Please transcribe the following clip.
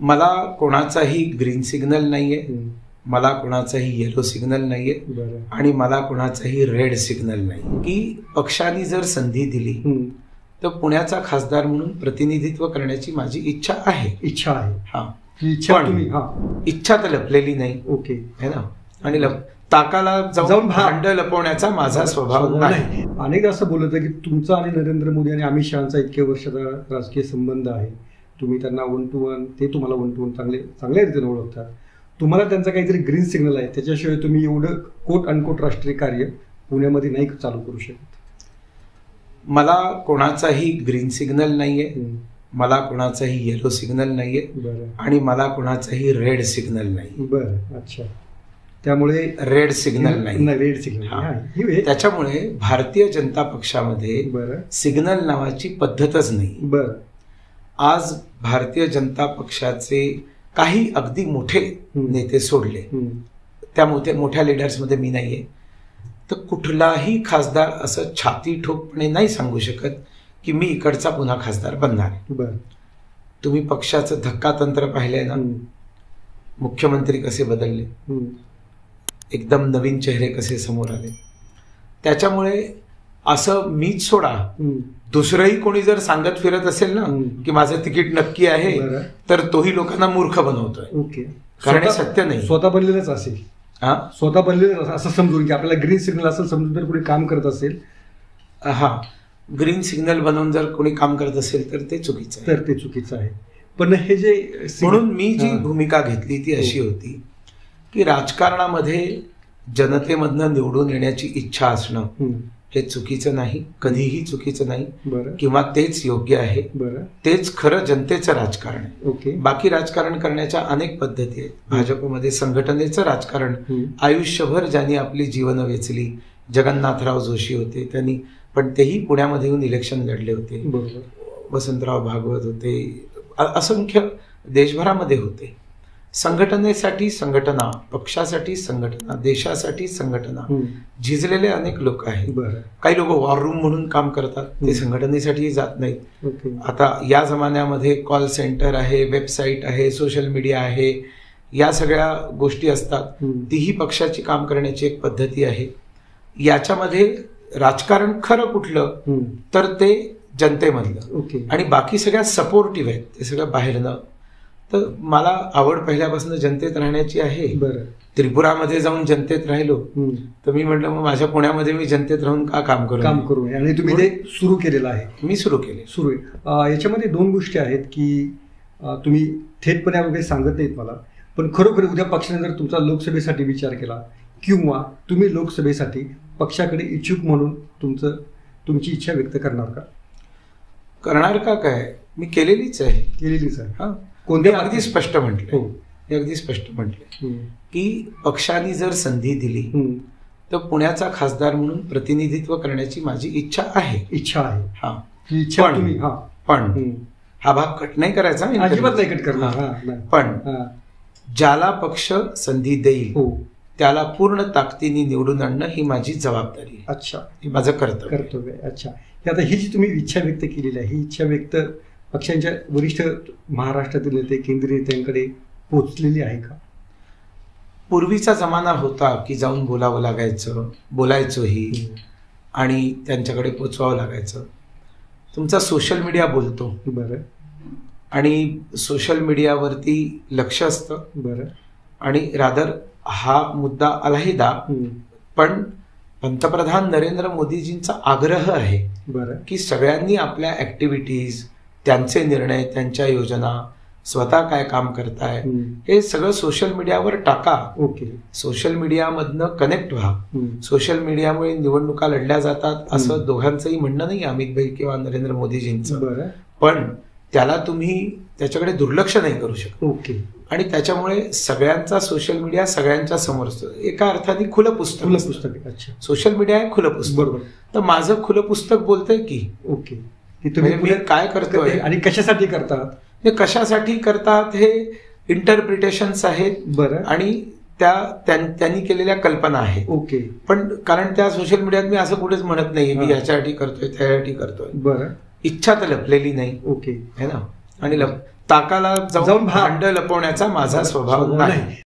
मला कोणाचाही green signal नाहीये, मला कोणाचाही येलो सिग्नल नाहीये आणि मला कोणाचाही रेड सिग्नल नाही की पक्षाने जर संधी दिली तर पुण्याचा खासदार म्हणून प्रतिनिधित्व करण्याची माझी इच्छा आहे. हा इच्छा तर लपलेली नाही. ओके है ना. आणि ताकाला जाऊन भांड लपवण्याचा माझा स्वभाव नाही. अनेकदा असं बोलत की तुमचा आणि नरेंद्र मोदी आणि अमित शहाचा इतक्या वर्षाचा राजकीय संबंध आहे. तुम्ही त्यांना 1 to 1, ते तुम्हाला 1 to 1 चांगल्या रीतीने ओळखतात. तुम्हाला त्यांचा काहीतरी ग्रीन सिग्नल आहे, त्याच्याशिवाय तुम्ही एवढं कोट अनकोट राष्ट्रीय कार्य पुण्यामध्ये नाही चालू करू शकत. मला कोणाचाही ग्रीन सिग्नल नाहीये, मला कोणाचाही येलो सिग्नल नाहीये आणि मला कोणाचाही रेड सिग्नल नाही. बरं, अच्छा. त्यामुळे रेड सिग्नल नाही. Red signal. त्याच्यामुळे भारतीय जनता पक्षामध्ये सिग्नल नावाची पद्धतच नाही. बरं. आज भारतीय जनता पक्षाचे काही अगदी मोठे नेते सोडले, त्या मोठ्या लिडर्समध्ये मी नाहीये, तर कुठलाही खासदार असं छाती ठोकपणे नाही सांगू शकत की मी इकडचा पुन्हा खासदार बनणार आहे. तुम्ही पक्षाचं धक्कातंत्र पाहिलंय ना. मुख्यमंत्री कसे बदलले, एकदम नवीन चेहरे कसे समोर आले. त्याच्यामुळे असं मीच सोडा, दुसरंही कोणी जर सांगत फिरत असेल ना की माझं तिकीट नक्की आहे, तर तोही लोकांना मूर्ख बनवतोय. ओके. कारण सत्य नाही. स्वतः बनलेलंच असेल. स्वतः बनलेलं असं समजून की आपल्याला ग्रीन सिग्नल असं समजून जर कोणी काम करत असेल, ग्रीन सिग्नल बनवून जर कोणी काम करत असेल तर ते चुकीचं आहे. पण हे जे म्हणून मी जी भूमिका घेतली ती अशी होती की राजकारणामध्ये जनतेमधनं निवडून येण्याची इच्छा असणं हे चुकीचं नाही, कधीही चुकीचं नाही. किंवा तेच योग्य आहे. तेच खरं जनतेचं राजकारण आहे. बाकी राजकारण करण्याच्या अनेक पद्धती आहेत. भाजपमध्ये संघटनेचं राजकारण आयुष्यभर ज्यांनी आपली जीवनं वेचली, जगन्नाथराव जोशी होते त्यांनी, पण तेही पुण्यामध्ये येऊन इलेक्शन लढले होते. वसंतराव भागवत होते, असंख्य देशभरामध्ये होते. संघटनेसाठी संघटना, पक्षासाठी संघटना, देशासाठी संघटना झिजलेले अनेक लोक आहेत. काही लोक वॉर रूम म्हणून काम करतात, ते संघटनेसाठी जात नाहीत. आता या जमान्यामध्ये कॉल सेंटर आहे, वेबसाईट आहे, सोशल मीडिया आहे, या सगळ्या गोष्टी असतात. तीही पक्षाची काम करण्याची एक पद्धती आहे. याच्यामध्ये राजकारण खरं कुठलं तर ते जनतेमधलं, आणि बाकी सगळ्या सपोर्टिव्ह आहेत, ते सगळं बाहेरनं. तर मला आवड पहिल्यापासून जनतेत राहण्याची आहे. त्रिपुरामध्ये जाऊन जनतेत राहिलो तर मी म्हटलं मग माझ्या पुण्यामध्ये मी जनतेत राहून का काम करू. आणि तुम्ही ते सुरू केलेलं आहे. मी सुरू आहे. याच्यामध्ये 2 गोष्टी आहेत की तुम्ही थेटपणे वगैरे सांगत नाहीत मला, पण खरोखर उद्या पक्षाने जर तुमचा लोकसभेसाठी विचार केला किंवा तुम्ही लोकसभेसाठी पक्षाकडे इच्छुक म्हणून तुमची इच्छा व्यक्त करणार का? काय मी केलेलीच आहे. कोणत्या अगदी स्पष्ट म्हटले की पक्षाने जर संधी दिली तर पुण्याचा खासदार म्हणून प्रतिनिधित्व करण्याची माझी इच्छा आहे. पण हा भाग कट नाही करायचा, अजिबात नाही कट करणार. पण ज्याला पक्ष संधी देईल त्याला पूर्ण ताकदीने निवडून आणणं ही माझी जबाबदारी आहे. अच्छा, हे माझं कर्तव्य. अच्छा. आता ही जी तुम्ही इच्छा व्यक्त केलेली आहे, ही इच्छा व्यक्त पक्षांच्या वरिष्ठ महाराष्ट्रातील नेते, केंद्रीय नेत्यांकडे पोहोचलेली आहे का? पूर्वीचा जमाना होता की जाऊन बोलावं लागायचं, बोलायचोही आणि त्यांच्याकडे पोचवावं लागायचं. तुमचा सोशल मीडिया बोलतो. आणि सोशल मीडियावरती लक्ष असतं. आणि रादर हा मुद्दा अलहिदा, पण पंतप्रधान नरेंद्र मोदीजींचा आग्रह आहे की सगळ्यांनी आपल्या ऍक्टिव्हिटीज, त्यांचे निर्णय, त्यांच्या योजना, स्वतः काय काम करताय हे सगळं सोशल मीडियावर टाका. सोशल मीडियामधनं कनेक्ट व्हा. सोशल मीडियामुळे निवडणुका लढल्या जातात असं दोघांचंही म्हणणं नाही अमित भाई किंवा नरेंद्र मोदीजींचं, पण त्याला तुम्ही त्याच्याकडे दुर्लक्ष नाही करू शकत. आणि त्याच्यामुळे सगळ्यांचा सोशल मीडिया सगळ्यांच्या समोर असतो. एका अर्थाने खुलं पुस्तक. सोशल मीडिया आहे खुलं पुस्तक. तर माझं खुलं पुस्तक बोलतंय की मी काय करतोय आणि कशासाठी करतात, हे कशासाठी करतात हे इंटरप्रिटेशन्स आहेत आणि त्यांनी केलेल्या कल्पना आहेत. पण कारण त्या सोशल मीडियात मी असं कुठेच म्हणत नाही मी ह्याच्यासाठी करतोय त्यासाठी करतोय. इच्छा तर लपलेली नाही. है ना. आणि ताकाला जाऊन भांड लपवण्याचा माझा स्वभाव नाही.